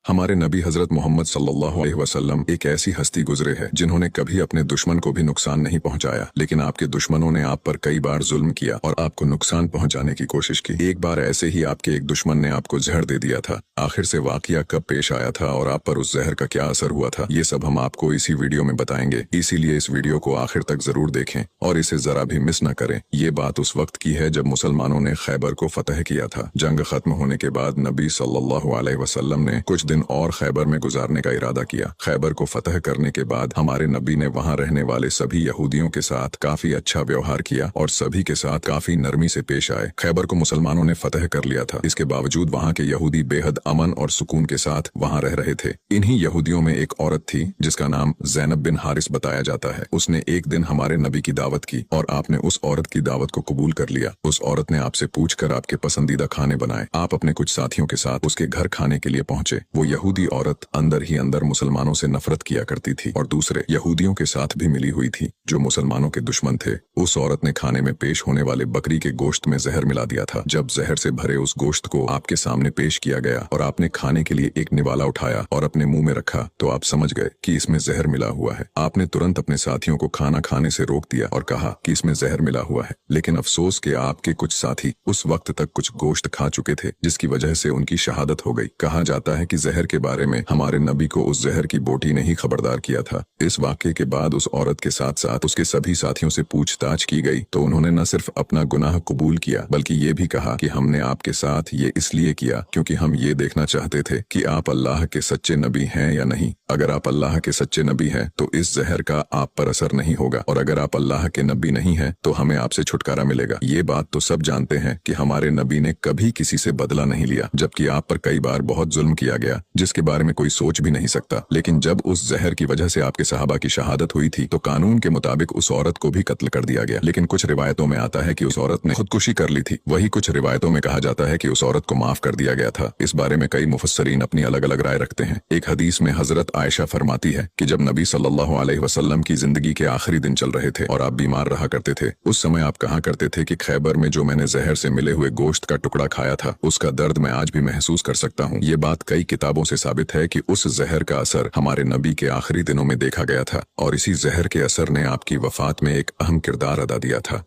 हमारे नबी हजरत मोहम्मद सल्लल्लाहु अलैहि वसल्लम एक ऐसी हस्ती गुजरे है जिन्होंने कभी अपने दुश्मन को भी नुकसान नहीं पहुंचाया, लेकिन आपके दुश्मनों ने आप पर कई बार जुल्म किया और आपको नुकसान पहुंचाने की कोशिश की। एक बार ऐसे ही आपके एक दुश्मन ने आपको जहर दे दिया था। आखिर से वाकया कब पेश आया था और आप पर उस जहर का क्या असर हुआ था, ये सब हम आपको इसी वीडियो में बताएंगे। इसीलिए इस वीडियो को आखिर तक जरूर देखें और इसे जरा भी मिस न करें। ये बात उस वक्त की है जब मुसलमानों ने खैबर को फतह किया था। जंग खत्म होने के बाद नबी सल्लल्लाहु अलैहि वसल्लम ने कुछ दिन और खैबर में गुजारने का इरादा किया। खैबर को फतह करने के बाद हमारे नबी ने वहां रहने वाले सभी यहूदियों के साथ काफी अच्छा व्यवहार किया और सभी के साथ काफी नरमी से पेश आए। खैबर को मुसलमानों ने फतह कर लिया था, इसके बावजूद वहां के यहूदी बेहद अमन और सुकून के साथ वहां रह रहे थे। इन्हीं यहूदियों में एक औरत थी जिसका नाम ज़ैनब बिन हारिस बताया जाता है। उसने एक दिन हमारे नबी की दावत की और आपने उस औरत की दावत को कबूल कर लिया। उस औरत ने आपसे पूछकर आपके पसंदीदा खाने बनाए। आप अपने कुछ साथियों के साथ उसके घर खाने के लिए पहुंचे। वो यहूदी औरत अंदर ही अंदर मुसलमानों से नफरत किया करती थी और दूसरे यहूदियों के साथ भी मिली हुई थी जो मुसलमानों के दुश्मन थे। उस औरत ने खाने में पेश होने वाले बकरी के गोश्त में जहर मिला दिया था। जब जहर से भरे उस गोश्त को आपके सामने पेश किया गया और आपने खाने के लिए एक निवाला उठाया और अपने मुंह में रखा तो आप समझ गए कि इसमें जहर मिला हुआ है। आपने तुरंत अपने साथियों को खाना खाने से रोक दिया और कहा कि इसमें जहर मिला हुआ है, लेकिन अफसोस कि आपके कुछ साथी उस वक्त तक कुछ गोश्त खा चुके थे जिसकी वजह से उनकी शहादत हो गई। कहा जाता है कि जहर के बारे में हमारे नबी को उस जहर की बोटी ने ही खबरदार किया था। इस वाक़े के बाद उस औरत के साथ साथ उसके सभी साथियों से पूछताछ की गई तो उन्होंने न सिर्फ अपना गुनाह कबूल किया बल्कि ये भी कहा कि हमने आपके साथ ये इसलिए किया क्योंकि हम ये देखना चाहते थे कि आप अल्लाह के सच्चे नबी हैं या नहीं। अगर आप अल्लाह के सच्चे नबी हैं तो इस जहर का आप पर असर नहीं होगा और अगर आप अल्लाह के नबी नहीं हैं तो हमें आपसे छुटकारा मिलेगा। ये बात तो सब जानते हैं कि हमारे नबी ने कभी किसी से बदला नहीं लिया, जबकि आप पर कई बार बहुत जुल्म किया गया जिसके बारे में कोई सोच भी नहीं सकता। लेकिन जब उस जहर की वजह से आपके सहाबा की शहादत हुई थी तो कानून के मुताबिक उस औरत को भी कत्ल कर दिया गया। लेकिन कुछ रिवायतों में आता है कि उस औरत ने खुदकुशी कर ली थी। वही कुछ रिवायतों में कहा जाता है कि उस औरत को माफ कर दिया गया था। इस बारे में कई मुफस्सरीन अपनी अलग अलग राय रखते हैं। एक हदीस में हजरत आयशा फरमाती है कि जब नबी सल्लल्लाहु अलैहि वसल्लम की जिंदगी के आखिरी दिन चल रहे थे और आप बीमार रहा करते थे, उस समय आप कहा करते थे कि खैबर में जो मैंने जहर से मिले हुए गोश्त का टुकड़ा खाया था उसका दर्द मैं आज भी महसूस कर सकता हूँ। ये बात कई किताबों से साबित है कि उस जहर का असर हमारे नबी के आखिरी दिनों में देखा गया था और इसी जहर के असर ने आपकी वफात में एक अहम किरदार अदा दिया था।